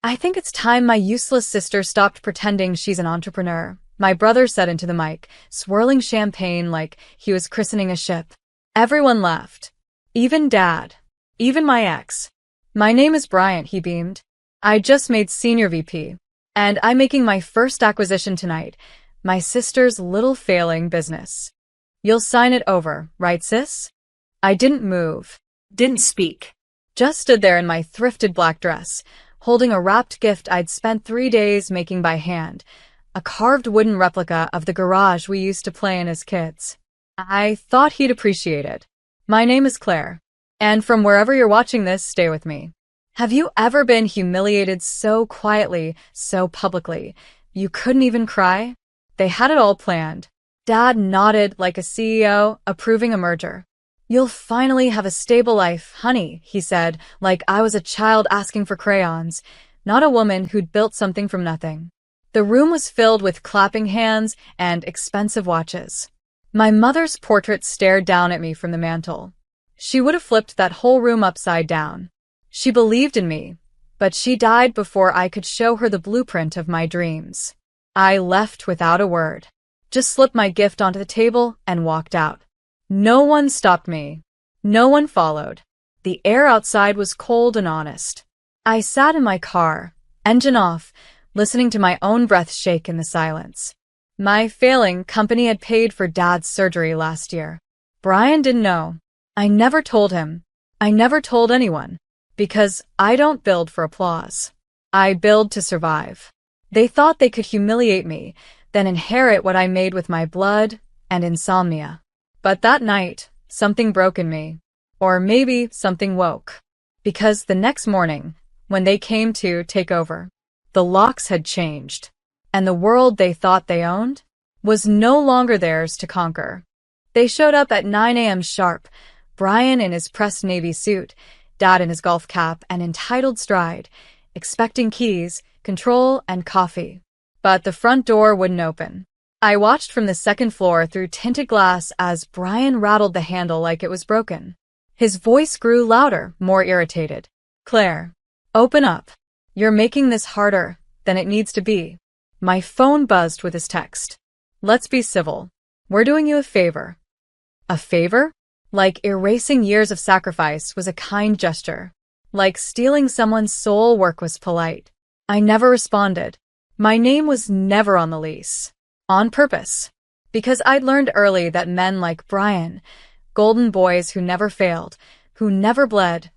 I think it's time my useless sister stopped pretending she's an entrepreneur, my brother said into the mic, swirling champagne like he was christening a ship. Everyone laughed. Even Dad. Even my ex. My name is Bryant, he beamed. I just made senior VP. And I'm making my first acquisition tonight, my sister's little failing business. You'll sign it over, right, sis? I didn't move. Didn't speak. Just stood there in my thrifted black dress, holding a wrapped gift I'd spent 3 days making by hand, a carved wooden replica of the garage we used to play in as kids. I thought he'd appreciate it. My name is Claire, and from wherever you're watching this, stay with me. Have you ever been humiliated so quietly, so publicly, you couldn't even cry? They had it all planned. Dad nodded like a CEO, approving a merger. You'll finally have a stable life, honey, he said, like I was a child asking for crayons, not a woman who'd built something from nothing. The room was filled with clapping hands and expensive watches. My mother's portrait stared down at me from the mantel. She would have flipped that whole room upside down. She believed in me, but she died before I could show her the blueprint of my dreams. I left without a word, just slipped my gift onto the table and walked out. No one stopped me. No one followed. The air outside was cold and honest. I sat in my car, engine off, listening to my own breath shake in the silence. My failing company had paid for Dad's surgery last year. Brian didn't know. I never told him. I never told anyone. Because I don't build for applause. I build to survive. They thought they could humiliate me, then inherit what I made with my blood and insomnia. But that night, something broke in me. Or maybe something woke. Because the next morning, when they came to take over, the locks had changed. And the world they thought they owned was no longer theirs to conquer. They showed up at 9 a.m. sharp, Brian in his pressed navy suit, Dad in his golf cap and entitled stride, expecting keys, control, and coffee. But the front door wouldn't open. I watched from the second floor through tinted glass as Brian rattled the handle like it was broken. His voice grew louder, more irritated. Claire, open up. You're making this harder than it needs to be. My phone buzzed with his text. Let's be civil. We're doing you a favor. A favor? Like erasing years of sacrifice was a kind gesture. Like stealing someone's soul work was polite. I never responded. My name was never on the lease. On purpose. Because I'd learned early that men like Brian, golden boys who never failed, who never bled,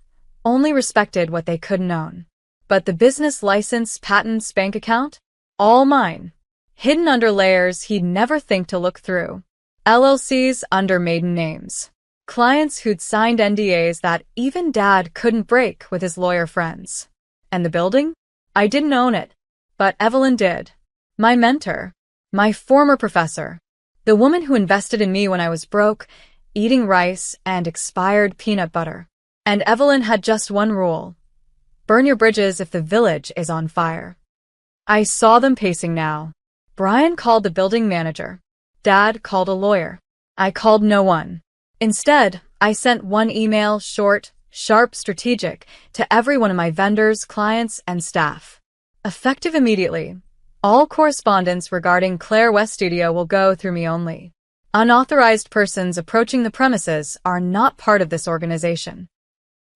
only respected what they couldn't own. But the business license, patents, bank account? All mine. Hidden under layers he'd never think to look through. LLCs under maiden names. Clients who'd signed NDAs that even Dad couldn't break with his lawyer friends. And the building? I didn't own it. But Evelyn did. My mentor. My former professor. The woman who invested in me when I was broke, eating rice and expired peanut butter. And Evelyn had just one rule. Burn your bridges if the village is on fire. I saw them pacing now. Brian called the building manager. Dad called a lawyer. I called no one. Instead, I sent one email, short, sharp, strategic, to every one of my vendors, clients, and staff. Effective immediately. All correspondence regarding Claire West Studio will go through me only. Unauthorized persons approaching the premises are not part of this organization.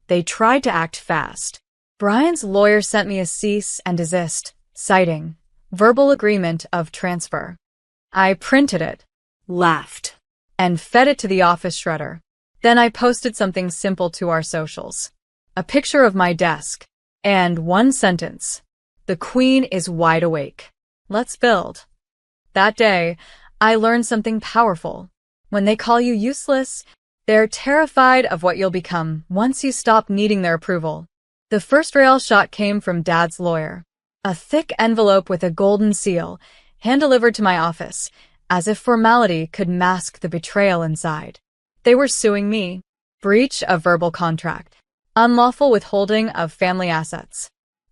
They tried to act fast. Brian's lawyer sent me a cease and desist, citing verbal agreement of transfer. I printed it, laughed, and fed it to the office shredder. Then I posted something simple to our socials. A picture of my desk, and one sentence. The Queen is wide awake. Let's build. That day, I learned something powerful. When they call you useless, they're terrified of what you'll become once you stop needing their approval. The first rail shot came from Dad's lawyer. A thick envelope with a golden seal, hand-delivered to my office, as if formality could mask the betrayal inside. They were suing me. Breach of verbal contract. Unlawful withholding of family assets.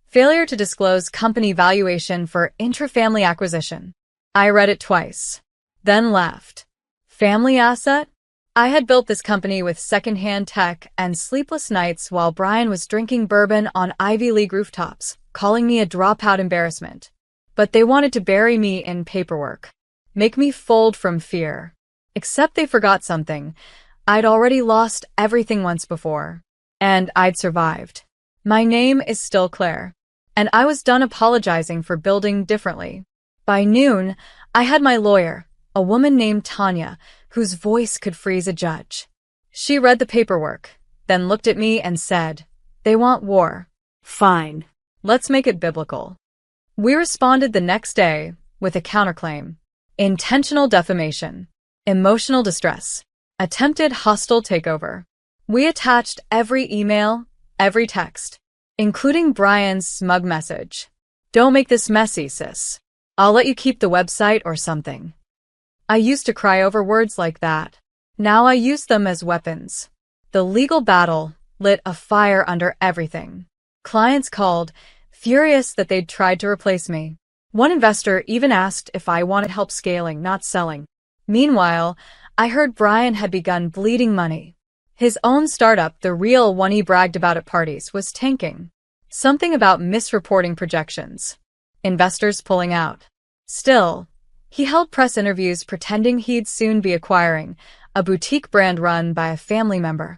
Failure to disclose company valuation for intra-family acquisition. I read it twice. Then laughed. Family asset? I had built this company with second-hand tech and sleepless nights while Brian was drinking bourbon on Ivy League rooftops. calling me a dropout embarrassment. But they wanted to bury me in paperwork, make me fold from fear. Except they forgot something. I'd already lost everything once before. And I'd survived. My name is still Claire. And I was done apologizing for building differently. By noon, I had my lawyer, a woman named Tanya, whose voice could freeze a judge. She read the paperwork, then looked at me and said, "They want war. Fine. Let's make it biblical." We responded the next day with a counterclaim: intentional defamation, emotional distress, attempted hostile takeover. We attached every email, every text, including Brian's smug message. "Don't make this messy, sis. I'll let you keep the website or something." I used to cry over words like that. Now I use them as weapons. The legal battle lit a fire under everything. Clients called, furious that they'd tried to replace me. One investor even asked if I wanted help scaling, not selling. Meanwhile, I heard Brian had begun bleeding money. His own startup, the real one he bragged about at parties, was tanking. Something about misreporting projections. Investors pulling out. Still, he held press interviews pretending he'd soon be acquiring a boutique brand run by a family member.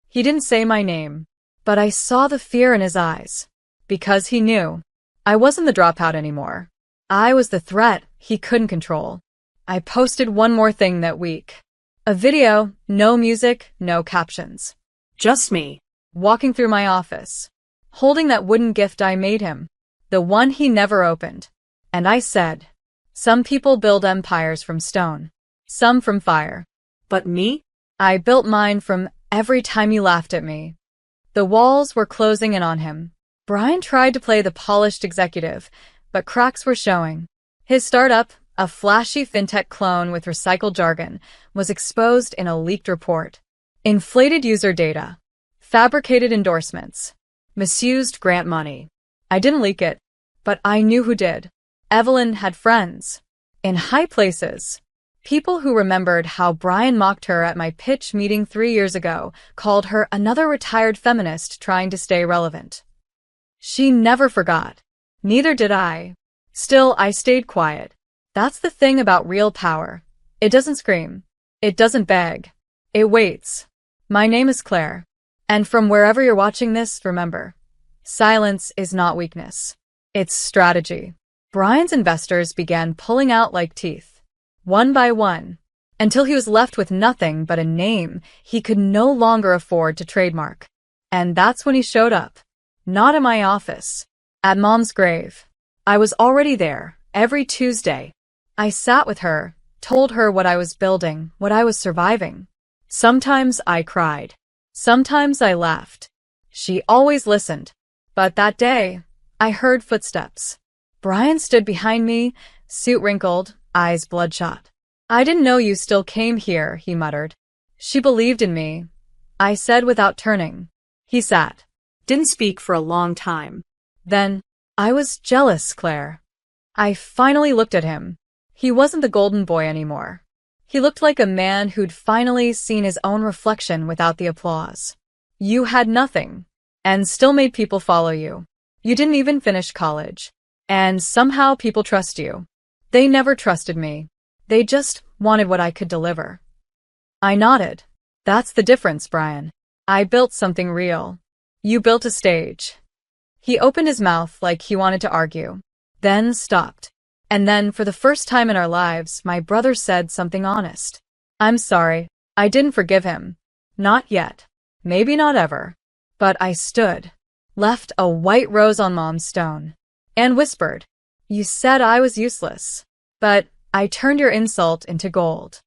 He didn't say my name, but I saw the fear in his eyes. Because he knew I wasn't the dropout anymore. I was the threat he couldn't control. I posted one more thing that week. A video, no music, no captions. Just me, walking through my office, holding that wooden gift I made him, the one he never opened. And I said, "Some people build empires from stone, some from fire. But me? I built mine from every time you laughed at me." The walls were closing in on him. Brian tried to play the polished executive, but cracks were showing. His startup, a flashy fintech clone with recycled jargon, was exposed in a leaked report. Inflated user data, fabricated endorsements, misused grant money. I didn't leak it, but I knew who did. Evelyn had friends in high places. People who remembered how Brian mocked her at my pitch meeting 3 years ago, called her another retired feminist trying to stay relevant. She never forgot. Neither did I. Still, I stayed quiet. That's the thing about real power. It doesn't scream. It doesn't beg. It waits. My name is Claire. And from wherever you're watching this, remember, silence is not weakness. It's strategy. Brian's investors began pulling out like teeth, one by one, until he was left with nothing but a name he could no longer afford to trademark. And that's when he showed up. Not in my office. At Mom's grave. I was already there, every Tuesday. I sat with her, told her what I was building, what I was surviving. Sometimes I cried. Sometimes I laughed. She always listened. But that day, I heard footsteps. Brian stood behind me, suit wrinkled, eyes bloodshot. "I didn't know you still came here," he muttered. "She believed in me," I said without turning. He sat. Didn't speak for a long time. Then, "I was jealous, Claire." I finally looked at him. He wasn't the golden boy anymore. He looked like a man who'd finally seen his own reflection without the applause. "You had nothing, and still made people follow you. You didn't even finish college. And somehow people trust you." They never trusted me. They just wanted what I could deliver. I nodded. "That's the difference, Brian. I built something real. You built a stage." He opened his mouth like he wanted to argue, then stopped. And then, for the first time in our lives, my brother said something honest. "I'm sorry. I didn't forgive him. Not yet. Maybe not ever." But I stood, left a white rose on Mom's stone, and whispered, "You said I was useless, but I turned your insult into gold."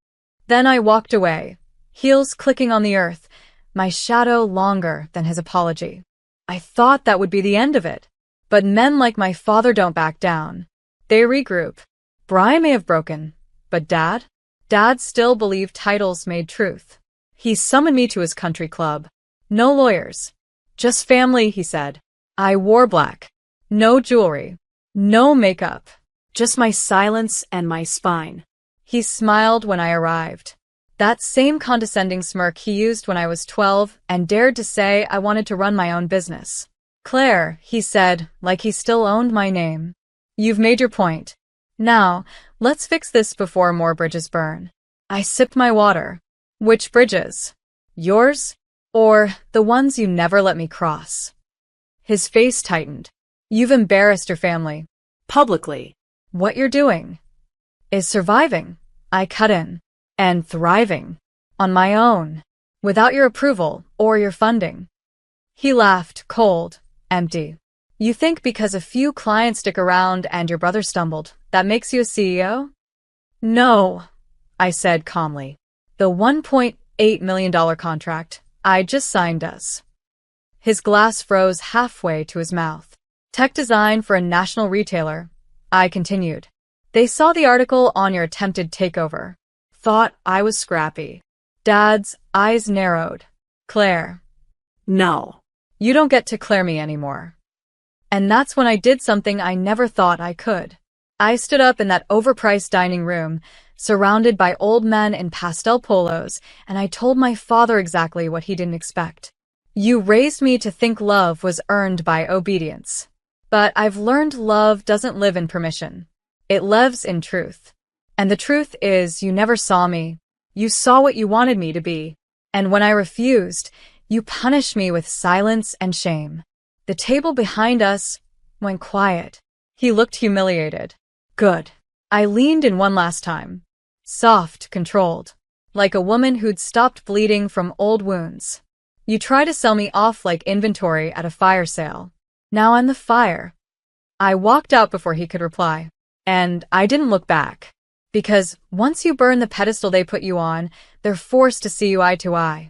Then I walked away, heels clicking on the earth, my shadow longer than his apology. I thought that would be the end of it. But men like my father don't back down. They regroup. Brian may have broken, but Dad? Dad still believed titles made truth. He summoned me to his country club. "No lawyers. Just family," he said. I wore black. No jewelry. No makeup. Just my silence and my spine. He smiled when I arrived. That same condescending smirk he used when I was 12 and dared to say I wanted to run my own business. Claire, he said, like he still owned my name. You've made your point. Now, let's fix this before more bridges burn. I sipped my water. Which bridges? Yours? Or the ones you never let me cross? His face tightened. You've embarrassed your family. Publicly. What you're doing is surviving. I cut in. And thriving. On my own. Without your approval or your funding. He laughed, cold, empty. You think because a few clients stick around and your brother stumbled, that makes you a CEO? No, I said calmly. The $1.8 million contract I just signed does. His glass froze halfway to his mouth. Tech design for a national retailer. I continued. They saw the article on your attempted takeover. Thought I was scrappy. Dad's eyes narrowed. Claire. No. You don't get to Claire me anymore. And that's when I did something I never thought I could. I stood up in that overpriced dining room, surrounded by old men in pastel polos, and I told my father exactly what he didn't expect. You raised me to think love was earned by obedience. But I've learned love doesn't live in permission. It lives in truth. And the truth is, you never saw me. You saw what you wanted me to be. And when I refused, you punished me with silence and shame. The table behind us went quiet. He looked humiliated. Good. I leaned in one last time. Soft, controlled. Like a woman who'd stopped bleeding from old wounds. You try to sell me off like inventory at a fire sale. Now I'm the fire. I walked out before he could reply. And I didn't look back. Because once you burn the pedestal they put you on, they're forced to see you eye to eye.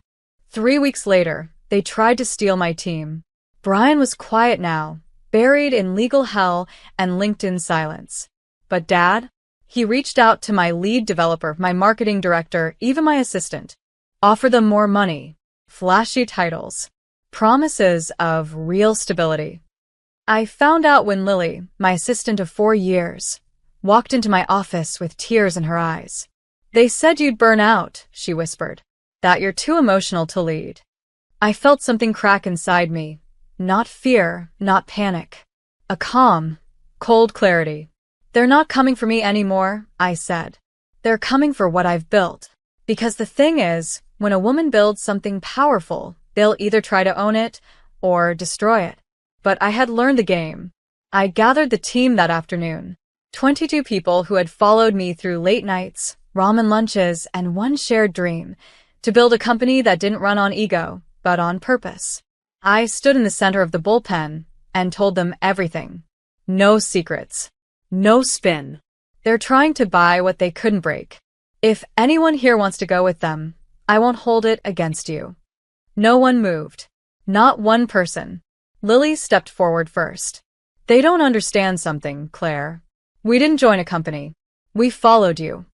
3 weeks later, they tried to steal my team. Brian was quiet now, buried in legal hell and LinkedIn silence. But Dad? He reached out to my lead developer, my marketing director, even my assistant. Offered them more money, flashy titles, promises of real stability. I found out when Lily, my assistant of 4 years, walked into my office with tears in her eyes. They said you'd burn out, she whispered. That you're too emotional to lead. I felt something crack inside me. Not fear, not panic. A calm, cold clarity. They're not coming for me anymore, I said. They're coming for what I've built. Because the thing is, when a woman builds something powerful, they'll either try to own it or destroy it. But I had learned the game. I gathered the team that afternoon. 22 people who had followed me through late nights, ramen lunches, and one shared dream. To build a company that didn't run on ego, but on purpose. I stood in the center of the bullpen and told them everything. No secrets. No spin. They're trying to buy what they couldn't break. If anyone here wants to go with them, I won't hold it against you. No one moved. Not one person. Lily stepped forward first. They don't understand something, Claire. We didn't join a company. We followed you.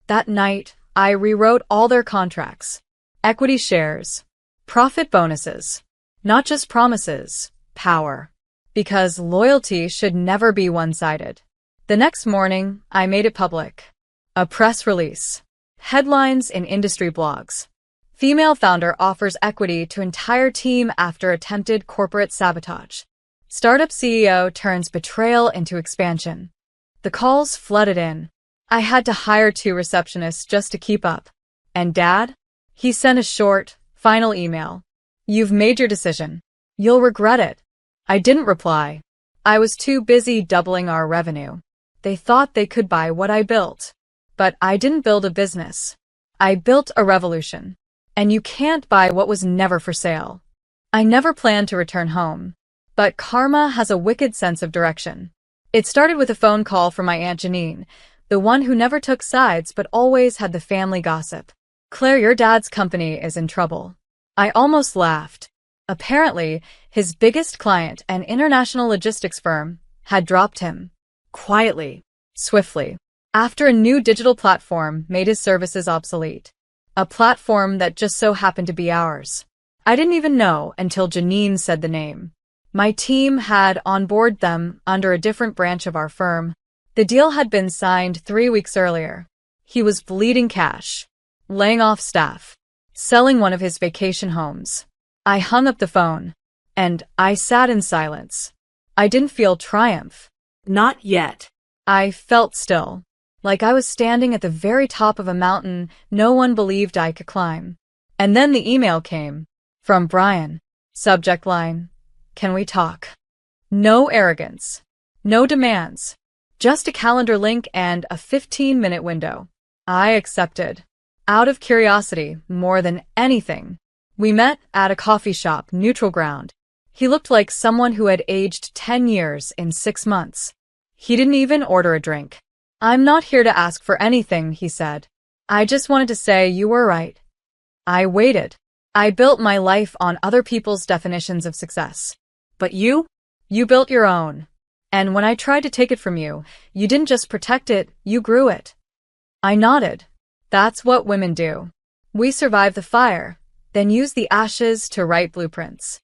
That night, I rewrote all their contracts. Equity shares. Profit bonuses. Not just promises. Power. Because loyalty should never be one-sided. The next morning, I made it public. A press release. Headlines in industry blogs. Female founder offers equity to entire team after attempted corporate sabotage. Startup CEO turns betrayal into expansion. The calls flooded in. I had to hire 2 receptionists just to keep up. And Dad? He sent a short, final email. You've made your decision. You'll regret it. I didn't reply. I was too busy doubling our revenue. They thought they could buy what I built. But I didn't build a business. I built a revolution. And you can't buy what was never for sale. I never planned to return home. But karma has a wicked sense of direction. It started with a phone call from my Aunt Janine, the one who never took sides but always had the family gossip. Claire, your dad's company is in trouble. I almost laughed. Apparently, his biggest client, an international logistics firm, had dropped him. Quietly. Swiftly. After a new digital platform made his services obsolete. A platform that just so happened to be ours. I didn't even know until Janine said the name. My team had onboarded them under a different branch of our firm. The deal had been signed 3 weeks earlier. He was bleeding cash. Laying off staff. Selling one of his vacation homes. I hung up the phone. And I sat in silence. I didn't feel triumph. Not yet. I felt still, like I was standing at the very top of a mountain no one believed I could climb. And then the email came. From Brian. Subject line: "Can we talk?" No arrogance. No demands. Just a calendar link and a 15-minute window. I accepted. Out of curiosity, more than anything. We met at a coffee shop, neutral ground. He looked like someone who had aged 10 years in 6 months. He didn't even order a drink. "I'm not here to ask for anything," he said. "I just wanted to say you were right." I waited. I built my life on other people's definitions of success. But you? You built your own. And when I tried to take it from you, you didn't just protect it, you grew it. I nodded. That's what women do. We survive the fire, then use the ashes to write blueprints.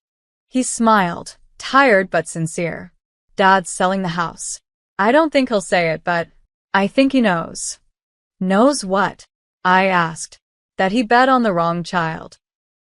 He smiled, tired but sincere. "Dad's selling the house. I don't think he'll say it, but I think he knows." "Knows what?" I asked. "That he bet on the wrong child."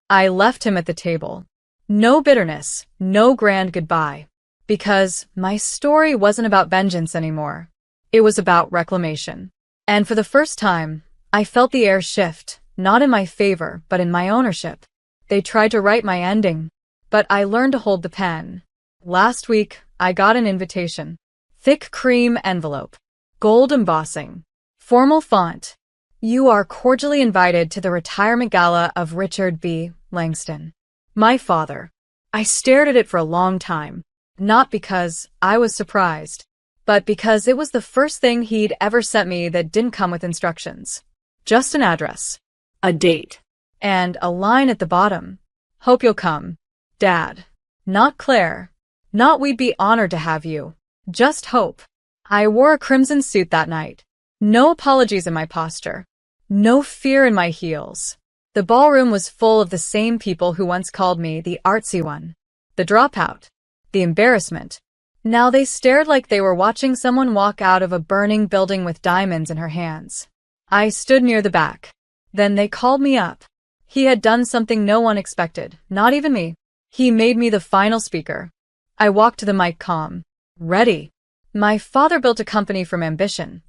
I left him at the table. No bitterness, no grand goodbye. Because my story wasn't about vengeance anymore. It was about reclamation. And for the first time, I felt the air shift, not in my favor, but in my ownership. They tried to write my ending, but I learned to hold the pen. Last week, I got an invitation. Thick cream envelope. Gold embossing. Formal font. "You are cordially invited to the retirement gala of Richard B. Langston, my father." I stared at it for a long time, not because I was surprised, but because it was the first thing he'd ever sent me that didn't come with instructions. Just an address. A date. And a line at the bottom. "Hope you'll come, Dad." Not Claire. Not "We'd be honored to have you." Just hope. I wore a crimson suit that night. No apologies in my posture. No fear in my heels. The ballroom was full of the same people who once called me the artsy one, the dropout, the embarrassment. Now they stared like they were watching someone walk out of a burning building with diamonds in her hands. I stood near the back. Then they called me up. He had done something no one expected, not even me. He made me the final speaker. I walked to the mic calm. Ready. "My father built a company from ambition,"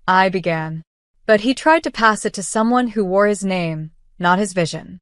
I began. "But he tried to pass it to someone who wore his name, not his vision."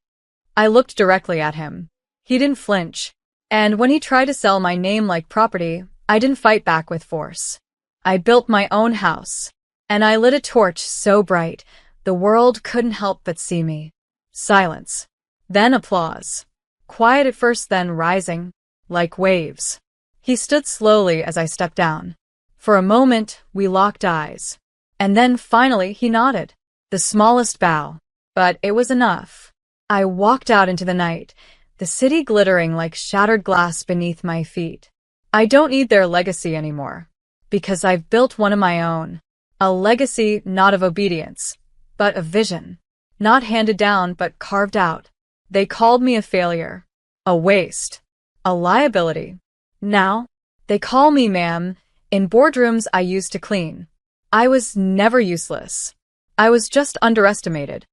I looked directly at him. He didn't flinch. And when he tried to sell my name like property, I didn't fight back with force. I built my own house. And I lit a torch so bright, the world couldn't help but see me. Silence. Then applause. Quiet at first, then rising, like waves. He stood slowly as I stepped down. For a moment, we locked eyes. And then finally he nodded. The smallest bow. But it was enough. I walked out into the night, the city glittering like shattered glass beneath my feet. I don't need their legacy anymore. Because I've built one of my own. A legacy not of obedience, but of vision. Not handed down, but carved out. They called me a failure. A waste. A liability. Now, they call me ma'am. In boardrooms I used to clean. I was never useless. I was just underestimated.